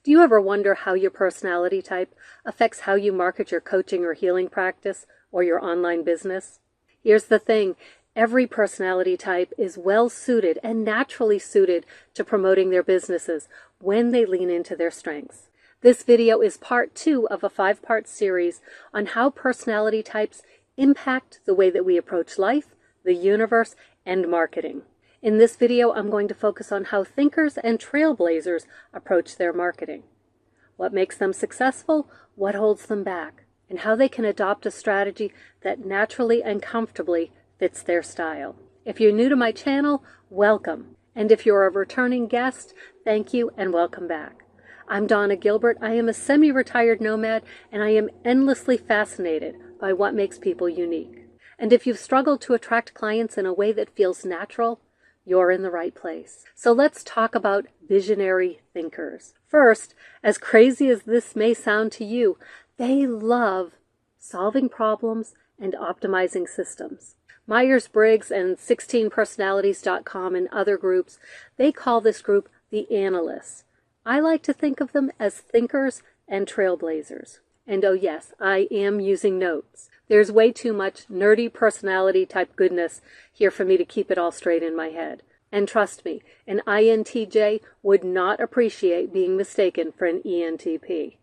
Do you ever wonder how your personality type affects how you market your coaching or healing practice or your online business? Here's the thing. Every personality type is well suited and naturally suited to promoting their businesses when they lean into their strengths. This video is part 2 of a 5-part series on how personality types impact the way that we approach life, the universe, and marketing. In this video, I'm going to focus on how thinkers and trailblazers approach their marketing, what makes them successful, what holds them back, and how they can adopt a strategy that naturally and comfortably fits their style. If you're new to my channel, welcome. And if you're a returning guest, thank you and welcome back. I'm Donna Gilbert. I am a semi-retired nomad, and I am endlessly fascinated by what makes people unique. And if you've struggled to attract clients in a way that feels natural, you're in the right place. So let's talk about visionary thinkers. First, as crazy as this may sound to you, they love solving problems and optimizing systems. Myers-Briggs and 16personalities.com and other groups, they call this group the Analysts. I like to think of them as thinkers and trailblazers. And oh yes, I am using notes. There's way too much nerdy personality type goodness here for me to keep it all straight in my head. And trust me, an INTJ would not appreciate being mistaken for an ENTP.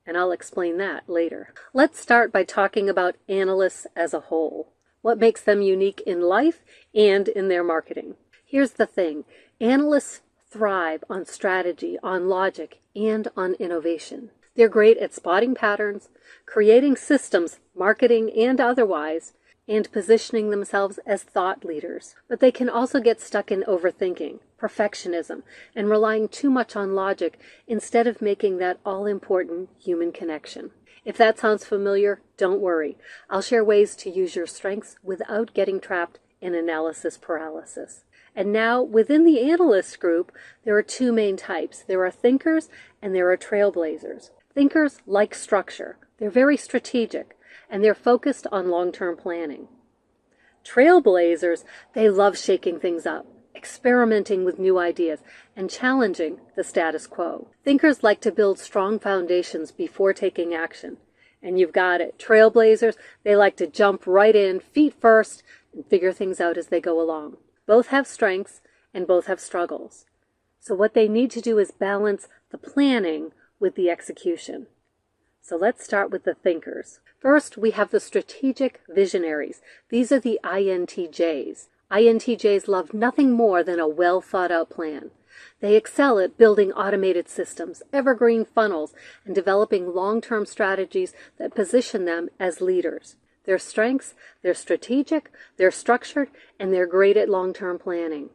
And I'll explain that later. Let's start by talking about analysts as a whole. What makes them unique in life and in their marketing? Here's the thing. Analysts thrive on strategy, on logic, and on innovation. They're great at spotting patterns, creating systems, marketing and otherwise, and positioning themselves as thought leaders. But they can also get stuck in overthinking, perfectionism, and relying too much on logic instead of making that all-important human connection. If that sounds familiar, don't worry. I'll share ways to use your strengths without getting trapped in analysis paralysis. And now, within the analyst group, there are 2 main types. There are thinkers and there are trailblazers. Thinkers like structure. They're very strategic, and they're focused on long-term planning. Trailblazers, they love shaking things up, experimenting with new ideas, and challenging the status quo. Thinkers like to build strong foundations before taking action. And you've got it. Trailblazers, they like to jump right in, feet first, and figure things out as they go along. Both have strengths, and both have struggles. So what they need to do is balance the planning with the execution. So let's start with the thinkers. First, we have the strategic visionaries. These are the INTJs. INTJs love nothing more than a well-thought-out plan. They excel at building automated systems, evergreen funnels, and developing long-term strategies that position them as leaders. Their strengths, they're strategic, they're structured, and they're great at long-term planning.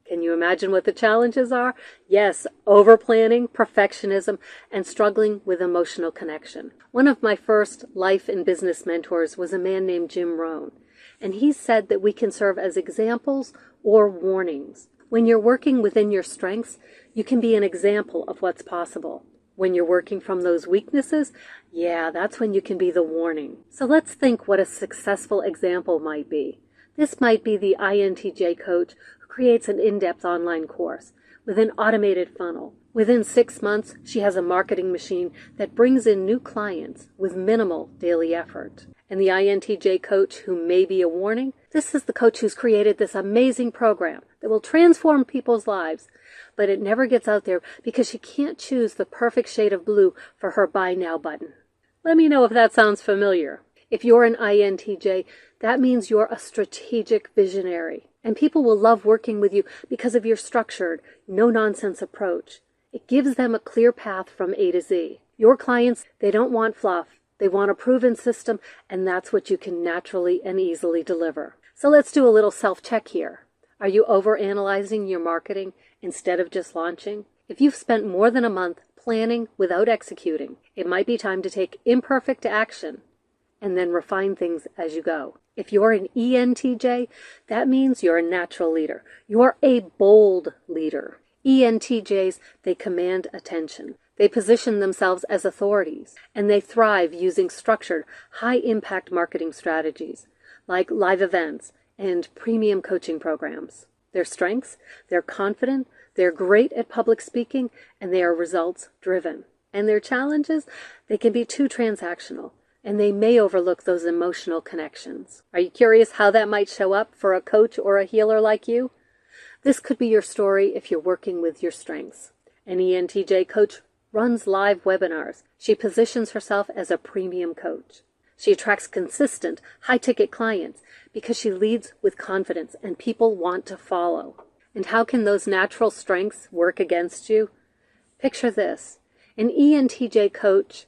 Can you imagine what the challenges are? Yes, over-planning, perfectionism, and struggling with emotional connection. One of my first life and business mentors was a man named Jim Rohn, and he said that we can serve as examples or warnings. When you're working within your strengths, you can be an example of what's possible. When you're working from those weaknesses, yeah, that's when you can be the warning. So let's think what a successful example might be. This might be the INTJ coach who creates an in-depth online course with an automated funnel. Within 6 months, she has a marketing machine that brings in new clients with minimal daily effort. And the INTJ coach who may be a warning, this is the coach who's created this amazing program that will transform people's lives. But it never gets out there because she can't choose the perfect shade of blue for her Buy Now button. Let me know if that sounds familiar. If you're an INTJ, that means you're a strategic visionary. And people will love working with you because of your structured, no-nonsense approach. It gives them a clear path from A to Z. Your clients, they don't want fluff. They want a proven system, and that's what you can naturally and easily deliver. So let's do a little self-check here. Are you overanalyzing your marketing instead of just launching? If you've spent more than a month planning without executing, it might be time to take imperfect action and then refine things as you go. If you're an ENTJ, that means you're a natural leader. You're a bold leader. ENTJs, they command attention. They position themselves as authorities, and they thrive using structured, high-impact marketing strategies like live events and premium coaching programs. Their strengths, they're confident, They're great at public speaking, and they are results driven. And their challenges, they can be too transactional, and they may overlook those emotional connections. Are you curious how that might show up for a coach or a healer like you? This could be your story if you're working with your strengths. An ENTJ coach runs live webinars. She positions herself as a premium coach. She attracts consistent, high-ticket clients because she leads with confidence and people want to follow. And how can those natural strengths work against you? Picture this. An ENTJ coach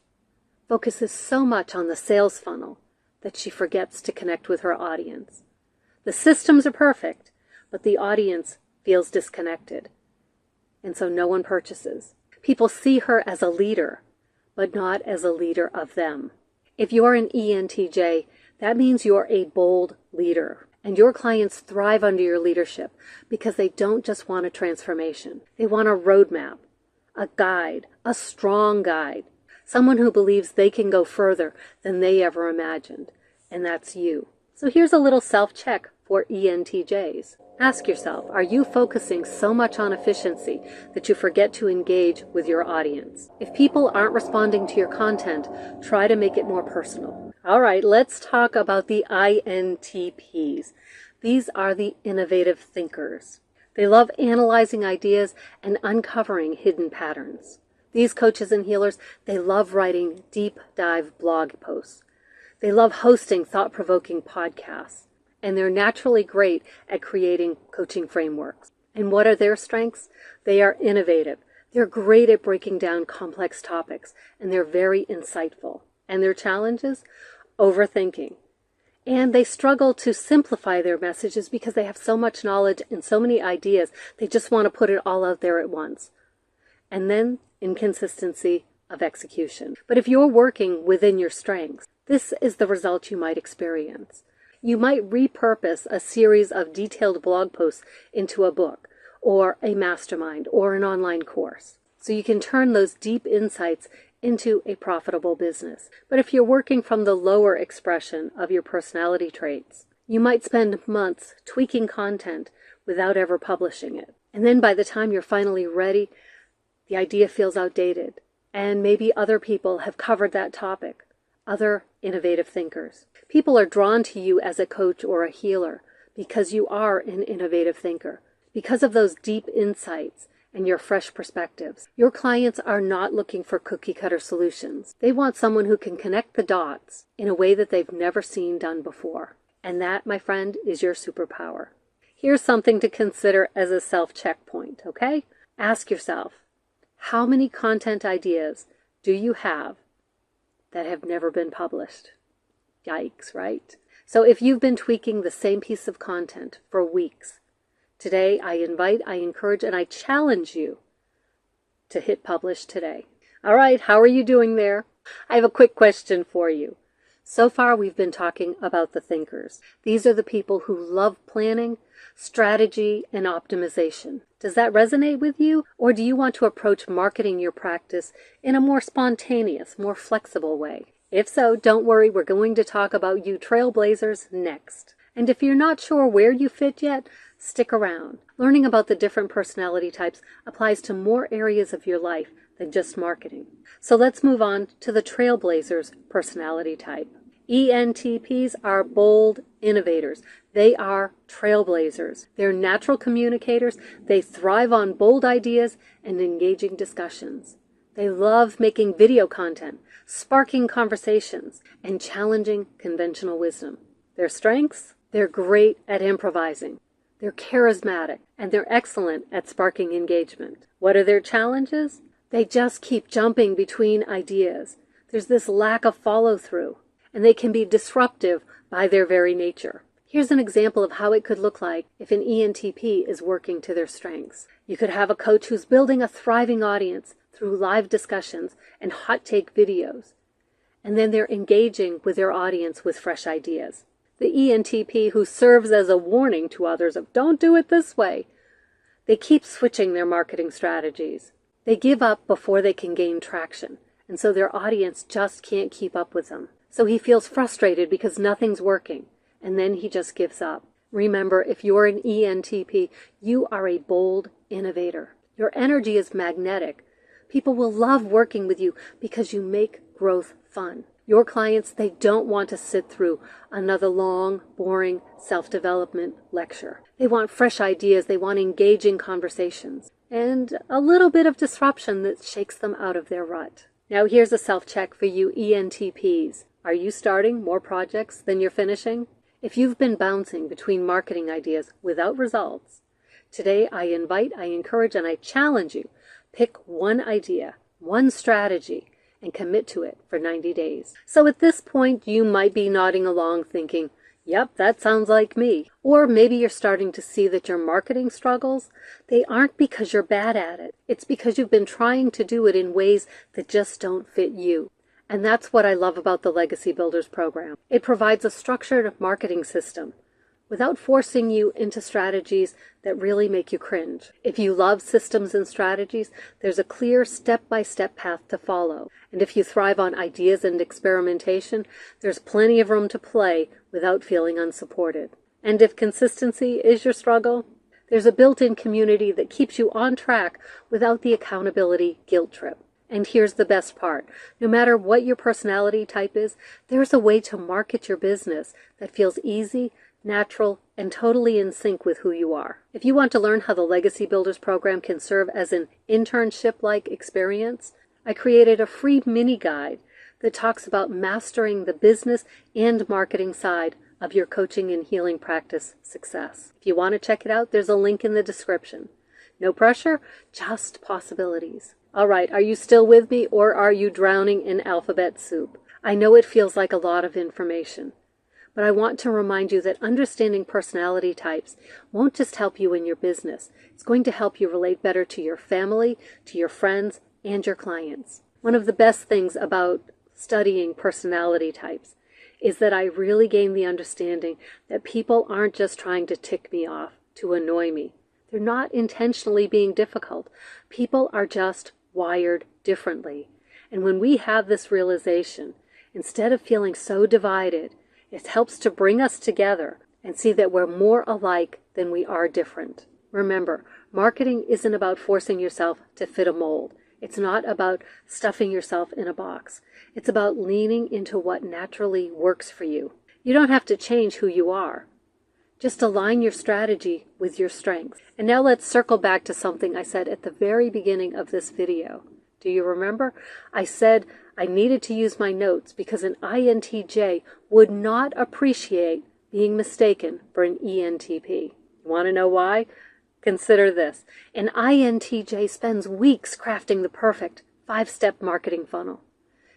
focuses so much on the sales funnel that she forgets to connect with her audience. The systems are perfect, but the audience feels disconnected, and so no one purchases. People see her as a leader, but not as a leader of them. If you're an ENTJ, that means you're a bold leader, and your clients thrive under your leadership because they don't just want a transformation. They want a roadmap, a guide, a strong guide, someone who believes they can go further than they ever imagined, and that's you. So here's a little self-check for ENTJs. Ask yourself, are you focusing so much on efficiency that you forget to engage with your audience? If people aren't responding to your content, try to make it more personal. All right, let's talk about the INTPs. These are the innovative thinkers. They love analyzing ideas and uncovering hidden patterns. These coaches and healers, they love writing deep dive blog posts. They love hosting thought-provoking podcasts. And they're naturally great at creating coaching frameworks. And what are their strengths? They are innovative. They're great at breaking down complex topics, and they're very insightful. And their challenges? Overthinking. And they struggle to simplify their messages because they have so much knowledge and so many ideas, they just want to put it all out there at once. And then inconsistency of execution. But if you're working within your strengths, this is the result you might experience. You might repurpose a series of detailed blog posts into a book, or a mastermind, or an online course. So you can turn those deep insights into a profitable business. But if you're working from the lower expression of your personality traits, you might spend months tweaking content without ever publishing it. And then by the time you're finally ready, the idea feels outdated. And maybe other people have covered that topic, other innovative thinkers. People are drawn to you as a coach or a healer because you are an innovative thinker, because of those deep insights and your fresh perspectives. Your clients are not looking for cookie-cutter solutions. They want someone who can connect the dots in a way that they've never seen done before. And that, my friend, is your superpower. Here's something to consider as a self-check point, okay? Ask yourself, how many content ideas do you have that have never been published? Yikes, right? So if you've been tweaking the same piece of content for weeks, today I invite, I encourage, and I challenge you to hit publish today. All right, how are you doing there? I have a quick question for you. So far we've been talking about the thinkers. These are the people who love planning, strategy, and optimization. Does that resonate with you? Or do you want to approach marketing your practice in a more spontaneous, more flexible way? If so, don't worry, we're going to talk about you Trailblazers next. And if you're not sure where you fit yet, stick around. Learning about the different personality types applies to more areas of your life than just marketing. So let's move on to the Trailblazers personality type. ENTPs are bold innovators. They are trailblazers. They're natural communicators. They thrive on bold ideas and engaging discussions. They love making video content, sparking conversations, and challenging conventional wisdom. Their strengths? They're great at improvising. They're charismatic, and they're excellent at sparking engagement. What are their challenges? They just keep jumping between ideas. There's this lack of follow-through, and they can be disruptive by their very nature. Here's an example of how it could look like if an ENTP is working to their strengths. You could have a coach who's building a thriving audience through live discussions and hot take videos. And then they're engaging with their audience with fresh ideas. The ENTP who serves as a warning to others of don't do it this way. They keep switching their marketing strategies. They give up before they can gain traction. And so their audience just can't keep up with them. So he feels frustrated because nothing's working. And then he just gives up. Remember, if you're an ENTP, you are a bold innovator. Your energy is magnetic. People will love working with you because you make growth fun. Your clients, they don't want to sit through another long, boring self-development lecture. They want fresh ideas. They want engaging conversations and a little bit of disruption that shakes them out of their rut. Now here's a self-check for you ENTPs. Are you starting more projects than you're finishing? If you've been bouncing between marketing ideas without results, today I invite, I encourage, and I challenge you. Pick one idea, one strategy, and commit to it for 90 days. So at this point, you might be nodding along thinking, yep, that sounds like me. Or maybe you're starting to see that your marketing struggles, they aren't because you're bad at it. It's because you've been trying to do it in ways that just don't fit you. And that's what I love about the Legacy Builders program. It provides a structured marketing system without forcing you into strategies that really make you cringe. If you love systems and strategies, there's a clear step-by-step path to follow. And if you thrive on ideas and experimentation, there's plenty of room to play without feeling unsupported. And if consistency is your struggle, there's a built-in community that keeps you on track without the accountability guilt trip. And here's the best part. No matter what your personality type is, there's a way to market your business that feels easy, natural, and totally in sync with who you are. If you want to learn how the Legacy Builders program can serve as an internship-like experience, I created a free mini guide that talks about mastering the business and marketing side of your coaching and healing practice success. If you want to check it out, there's a link in the description. No pressure, just possibilities. All right, are you still with me, or are you drowning in alphabet soup? I know it feels like a lot of information, but I want to remind you that understanding personality types won't just help you in your business. It's going to help you relate better to your family, to your friends, and your clients. One of the best things about studying personality types is that I really gained the understanding that people aren't just trying to tick me off, to annoy me. They're not intentionally being difficult. People are just wired differently. And when we have this realization, instead of feeling so divided, it helps to bring us together and see that we're more alike than we are different. Remember, marketing isn't about forcing yourself to fit a mold. It's not about stuffing yourself in a box. It's about leaning into what naturally works for you. You don't have to change who you are. Just align your strategy with your strengths. And now let's circle back to something I said at the very beginning of this video. Do you remember? I said I needed to use my notes because an INTJ would not appreciate being mistaken for an ENTP. You want to know why? Consider this. An INTJ spends weeks crafting the perfect 5-step marketing funnel,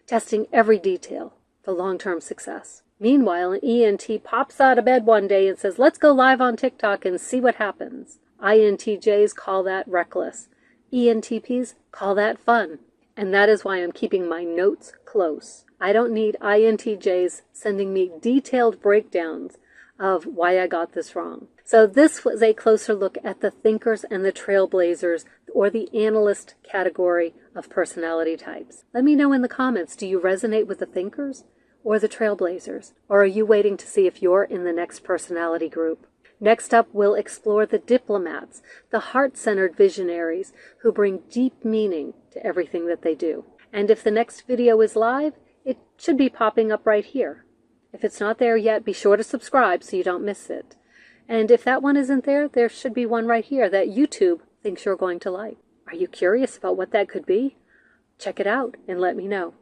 testing every detail for long-term success. Meanwhile, an ENT pops out of bed one day and says, let's go live on TikTok and see what happens. INTJs call that reckless. ENTPs call that fun. And that is why I'm keeping my notes close. I don't need INTJs sending me detailed breakdowns of why I got this wrong. So this was a closer look at the thinkers and the trailblazers, or the analyst category of personality types. Let me know in the comments, do you resonate with the thinkers or the trailblazers? Or are you waiting to see if you're in the next personality group? Next up, we'll explore the diplomats, the heart-centered visionaries who bring deep meaning to everything that they do. And if the next video is live, it should be popping up right here. If it's not there yet, be sure to subscribe so you don't miss it. And if that one isn't there, there should be one right here that YouTube thinks you're going to like. Are you curious about what that could be? Check it out and let me know.